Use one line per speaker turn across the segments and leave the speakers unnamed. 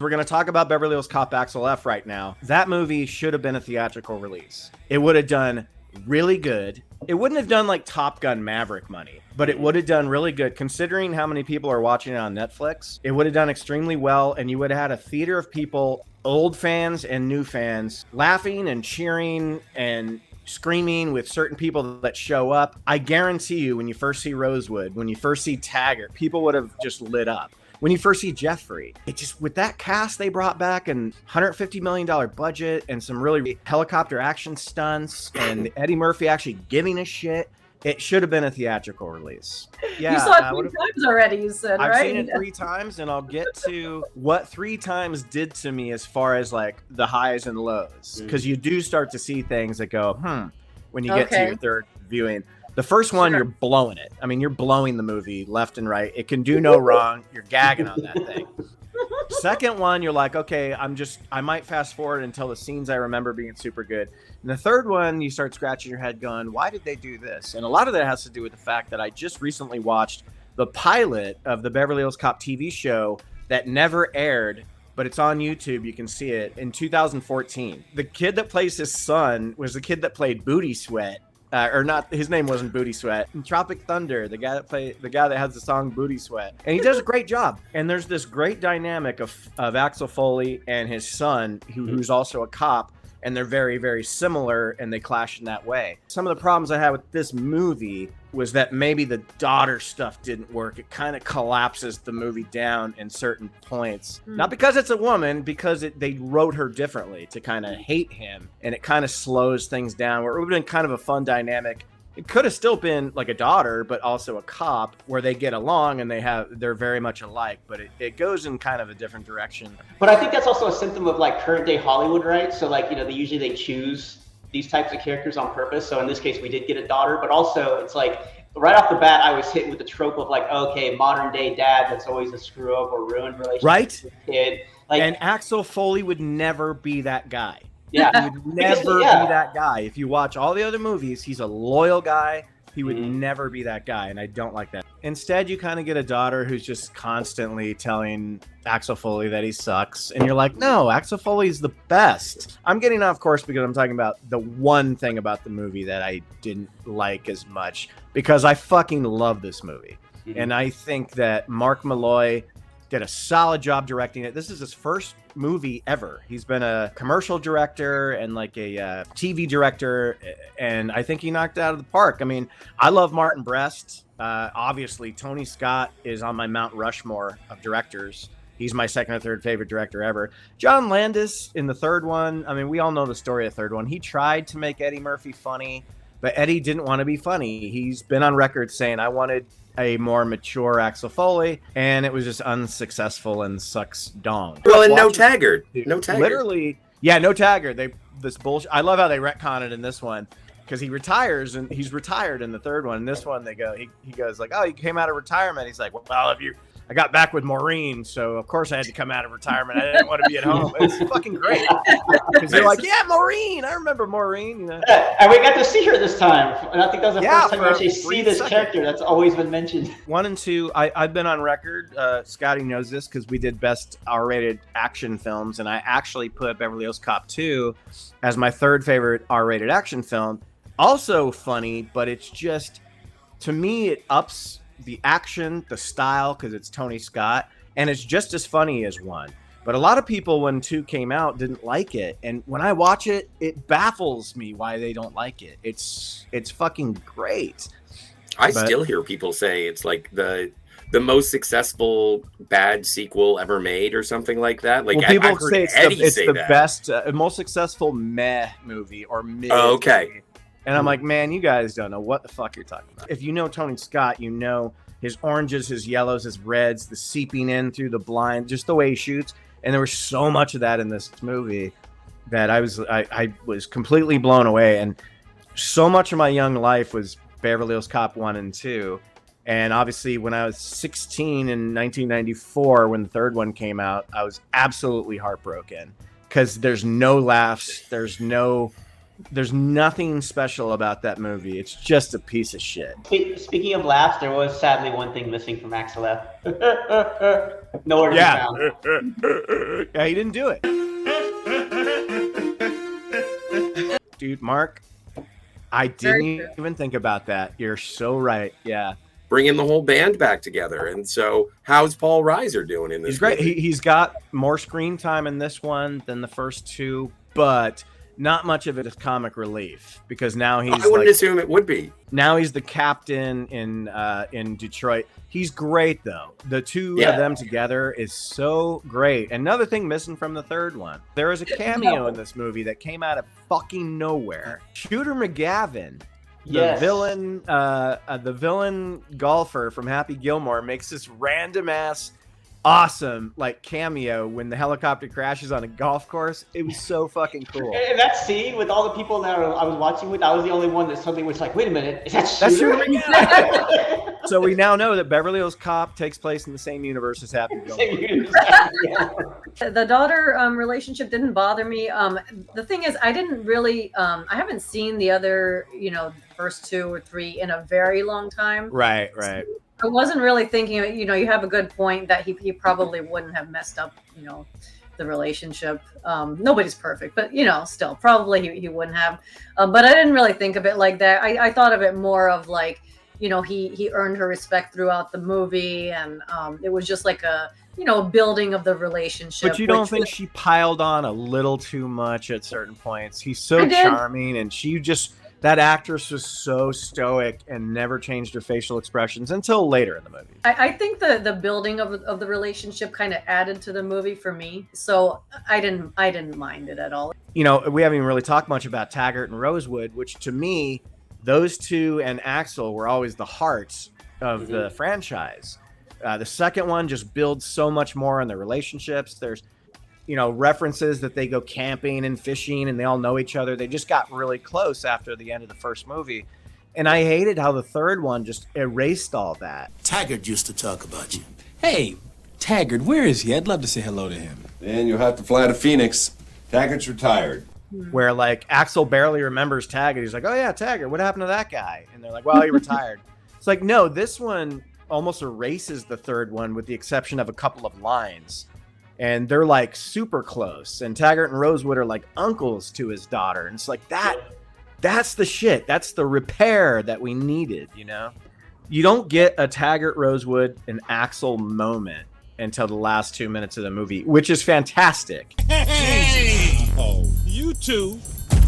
we're going to talk about Beverly Hills Cop Axel F right now, that movie should have been a theatrical release. It would have done really good. It wouldn't have done like Top Gun Maverick money, but it would have done really good considering how many people are watching it on Netflix. It would have done extremely well, and you would have had a theater of people, old fans and new fans, laughing and cheering and screaming with certain people that show up. I guarantee you, when you first see Rosewood, when you first see Taggart, people would have just lit up. When you first see Jeffrey, it just, with that cast they brought back and $150 million budget and some really helicopter action stunts and Eddie Murphy actually giving a shit, it should have been a theatrical release. Yeah,
you saw it 3 times already, you said, right?
I've seen it 3 times, and I'll get to what 3 times did to me as far as like the highs and lows. Because you do start to see things that go, when you get to your third viewing. The first one, you're blowing it. I mean, you're blowing the movie left and right. It can do no wrong. You're gagging on that thing. Second one, you're like, okay, I might fast forward until the scenes I remember being super good. And the third one, you start scratching your head going, why did they do this? And a lot of that has to do with the fact that I just recently watched the pilot of the Beverly Hills Cop TV show that never aired, but it's on YouTube. You can see it in 2014. The kid that plays his son was the kid that played Booty Sweat. Or not, his name wasn't Booty Sweat. In Tropic Thunder, the guy that has the song Booty Sweat, and he does a great job. And there's this great dynamic of Axel Foley and his son, who's also a cop, and they're very, very similar, and they clash in that way. Some of the problems I had with this movie was that maybe the daughter stuff didn't work. It kind of collapses the movie down in certain points. Not because it's a woman, because they wrote her differently to kind of hate him, and it kind of slows things down, where it would have been kind of a fun dynamic. It could have still been like a daughter, but also a cop, where they get along and they're very much alike, but it goes in kind of a different direction.
But I think that's also a symptom of like current day Hollywood, right? So like, they choose these types of characters on purpose. So in this case, we did get a daughter, but also it's like right off the bat, I was hit with the trope of like, okay, modern day dad that's always a screw up or ruined relationship
right?
with a kid. Like,
and Axel Foley would never be that guy.
Yeah,
he would never be that guy. If you watch all the other movies, he's a loyal guy. He would never be that guy, and I don't like that. Instead, you kind of get a daughter who's just constantly telling Axel Foley that he sucks, and you're like, no, Axel Foley's the best. I'm getting off course because I'm talking about the one thing about the movie that I didn't like as much, because I fucking love this movie. And I think that Mark Malloy did a solid job directing it. This is his first movie ever. He's been a commercial director and like a TV director, and I think he knocked it out of the park. I mean, I love Martin Brest. Obviously, Tony Scott is on my Mount Rushmore of directors. He's my second or third favorite director ever. John Landis in the third one. I mean, we all know the story of the third one. He tried to make Eddie Murphy funny, but Eddie didn't want to be funny. He's been on record saying, I wanted a more mature Axel Foley, and it was just unsuccessful and sucks dong.
Well, and no Taggart. No Taggart.
Literally, yeah, no Taggart. This bullshit. I love how they retcon it in this one, because he retires, and he's retired in the third one. In this one, he goes like, oh, he came out of retirement. He's like, well, I got back with Maureen, so of course I had to come out of retirement. I didn't want to be at home. It's fucking great. Because they're like, yeah, Maureen. I remember Maureen. You know?
Yeah, and we got to see her this time. And I think that was the first time we actually see this character that's always been mentioned.
1 and 2, I've been on record. Scotty knows this because we did best R-rated action films, and I actually put Beverly Hills Cop 2 as my third favorite R-rated action film. Also funny, but it's just, to me, it ups the action, the style, because it's Tony Scott, and it's just as funny as 1. But a lot of people, when 2 came out, didn't like it, and when I watch it, it baffles me why they don't like it. It's fucking great.
I still hear people say it's like the most successful bad sequel ever made, or something like that. Like,
well, people say it's the
that.
best, most successful meh movie or mid.
Oh, okay.
Movie. And I'm like, man, you guys don't know what the fuck you're talking about. If you know Tony Scott, you know his oranges, his yellows, his reds, the seeping in through the blind, just the way he shoots. And there was so much of that in this movie that I was completely blown away. And so much of my young life was Beverly Hills Cop 1 and 2. And obviously, when I was 16 in 1994, when the third one came out, I was absolutely heartbroken because there's no laughs. There's no There's nothing special about that movie. It's just a piece of shit.
Speaking of laughs, there was sadly one thing missing from Axel F. Nowhere to be found.
Yeah, he didn't do it. Dude, Mark, I didn't even think about that. You're so right. Yeah.
Bringing the whole band back together. And so how's Paul Reiser doing in this?
He's great. He's got more screen time in this one than the first two, but not much of it is comic relief because now he's
I wouldn't assume it would be.
Now he's the captain in Detroit. He's great though. The two of them together is so great. Another thing missing from the third one, there is a cameo in this movie that came out of fucking nowhere. Shooter McGavin, the villain golfer from Happy Gilmore, makes this random ass awesome like cameo when the helicopter crashes on a golf course. It was so fucking cool.
And that scene with all the people that I was watching with, I was the only one that suddenly was like, wait a minute, is that Shooter?
So we now know that Beverly Hills Cop takes place in the same universe as Happy Gilmore.
The daughter relationship didn't bother me. The thing is, I didn't really, I haven't seen the other, first 2 or 3 in a very long time.
Right.
So I wasn't really thinking, you have a good point that he probably wouldn't have messed up, the relationship. Nobody's perfect, but still probably he wouldn't have. But I didn't really think of it like that. I thought of it more of like, he earned her respect throughout the movie, and it was just like a building of the relationship.
But you don't think she piled on a little too much at certain points? He's so charming, and that actress was so stoic and never changed her facial expressions until later in the movie.
I think the building of the relationship kind of added to the movie for me, so I didn't mind it at all.
We haven't even really talked much about Taggart and Rosewood, which to me, those two and Axel were always the hearts of the franchise. The second one just builds so much more on the relationships. There's references that they go camping and fishing and they all know each other. They just got really close after the end of the first movie. And I hated how the third one just erased all that.
Taggart used to talk about you.
Hey, Taggart, where is he? I'd love to say hello to him.
Then you'll have to fly to Phoenix. Taggart's retired.
Where like Axel barely remembers Taggart. He's like, oh yeah, Taggart, what happened to that guy? And they're like, well, he retired. It's like, no, this one almost erases the third one with the exception of a couple of lines. And they're like super close. And Taggart and Rosewood are like uncles to his daughter. And it's like that's the shit. That's the repair that we needed, You don't get a Taggart, Rosewood, and Axel moment until the last 2 minutes of the movie, which is fantastic.
Hey! Oh, you two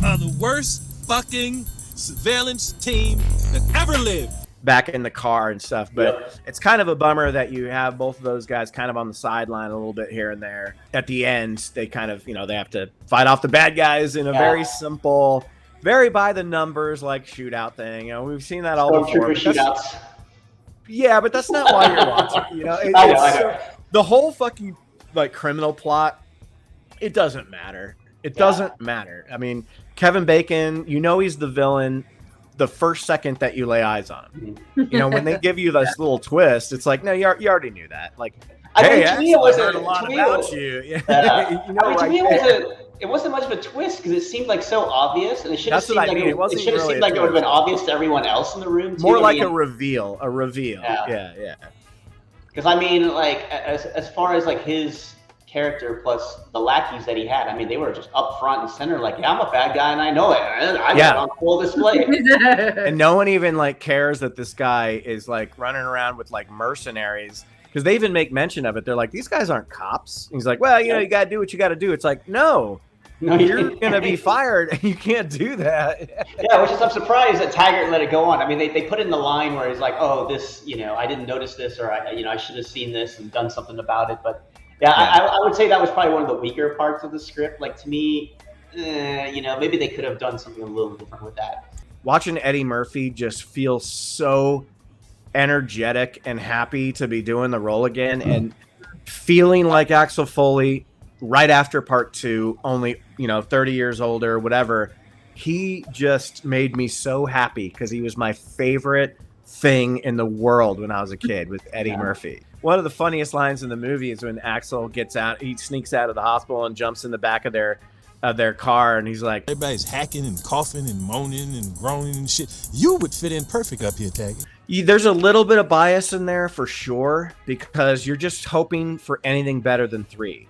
are the worst fucking surveillance team that ever lived.
Back in the car and stuff, but it's kind of a bummer that you have both of those guys kind of on the sideline a little bit here and there. At the end, they kind of, they have to fight off the bad guys in a very simple, very by the numbers like shootout thing. We've seen that all before.
Shootouts.
Yeah, but that's not why you're watching. I know. The whole fucking like criminal plot, it doesn't matter. It doesn't matter. I mean, Kevin Bacon, he's the villain the first second that you lay eyes on him. When they give you this little twist, it's like, no, you already knew that. Like, hey, I heard a lot about you.
It wasn't much of a twist because it seemed like so obvious, and it should have seemed like it should have seemed like it would have been obvious to everyone else in the room.
More like a reveal. Yeah.
Because I mean, like as far as like his character plus the lackeys that he had, I mean, they were just up front and center, like, yeah, I'm a bad guy and I know it. I got it on full display.
And no one even like cares that this guy is like running around with like mercenaries, because they even make mention of it. They're like, these guys aren't cops. And he's like, well, you got to do what you got to do. It's like, no, you're gonna be fired and you can't do that.
Yeah, which is, I'm surprised that Taggart let it go on. I mean, they put in the line where he's like, oh, this, I didn't notice this, or I should have seen this and done something about it. But I would say that was probably one of the weaker parts of the script. Like, to me, maybe they could have done something a little different with that.
Watching Eddie Murphy just feel so energetic and happy to be doing the role again, and feeling like Axel Foley right after part 2, only 30 years older, whatever. He just made me so happy because he was my favorite thing in the world when I was a kid, with Eddie Murphy. One of the funniest lines in the movie is when Axel gets out, he sneaks out of the hospital and jumps in the back of their of their car, and he's like,
everybody's hacking and coughing and moaning and groaning and shit. You would fit in perfect up here, Taggart.
there's a little bit of bias in there for sure, because you're just hoping for anything better than 3.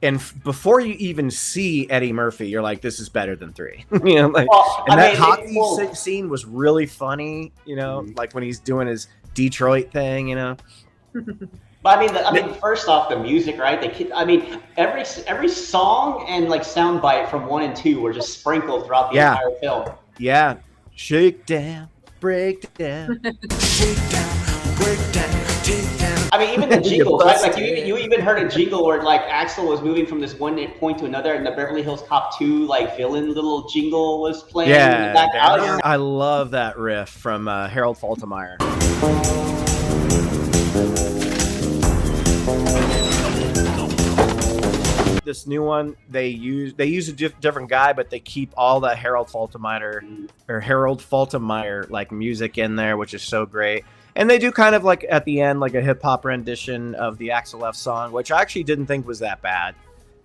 And before you even see Eddie Murphy, you're like, this is better than 3. You know, like, and that hockey scene was really funny, you know, like when he's doing his Detroit thing, you know.
But I mean, first off, the music, right? Every song and like soundbite from 1 and 2 were just sprinkled throughout the entire film.
Yeah, shake down, break down,
Shake down, break down, take down.
I mean, even the jingles, right? Like you even heard a jingle where like Axel was moving from this one point to another, and the Beverly Hills Cop 2 like villain little jingle was playing.
Yeah, I love that riff from Harold Faltermeyer. This new one, they use a different guy, but they keep all the Harold Faltermeyer like music in there, which is so great. And they do kind of like at the end, like a hip hop rendition of the Axel F song, which I actually didn't think was that bad.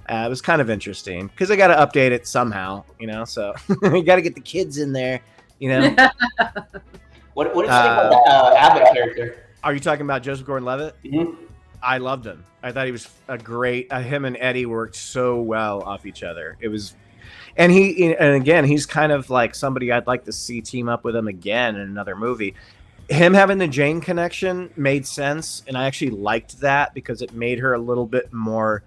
It was kind of interesting because they got to update it somehow, you know. So you got to get the kids in there, you know.
What do you think about the Abbott character?
Are you talking about Joseph Gordon-Levitt?
Mm-hmm.
I loved him. I thought he was a great. Him and Eddie worked so well off each other. It was, and again, he's kind of like somebody I'd like to see team up with him again in another movie. Him having the Jane connection made sense, and I actually liked that because it made her a little bit more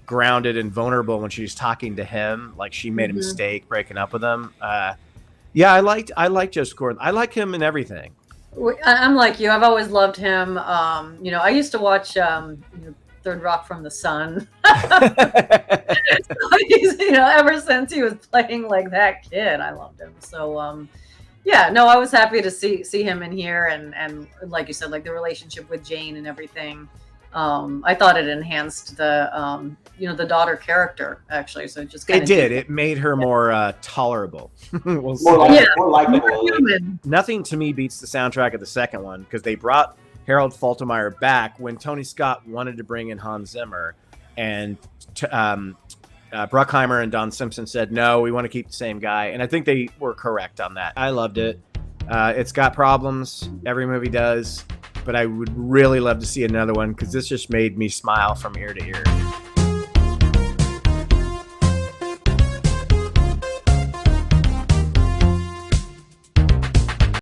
grounded and vulnerable when she was talking to him. Like she made a mistake breaking up with him. Yeah, I liked Joseph Gordon. I like him in everything.
I'm like you. I've always loved him. You know, I used to watch Third Rock from the Sun. So you know, ever since he was playing like that kid, I loved him. So yeah, no, I was happy to see him in here, and like you said, like the relationship with Jane and everything. I thought it enhanced the the daughter character actually. So it just kind of
did. It made her more tolerable.
More likable.
Nothing to me beats the soundtrack of the second one because they brought Harold Faltermeyer back when Tony Scott wanted to bring in Hans Zimmer, and Bruckheimer and Don Simpson said, no, we want to keep the same guy. And I think they were correct on that. I loved it. It's got problems. Every movie does. But I would really love to see another one because this just made me smile from ear to ear.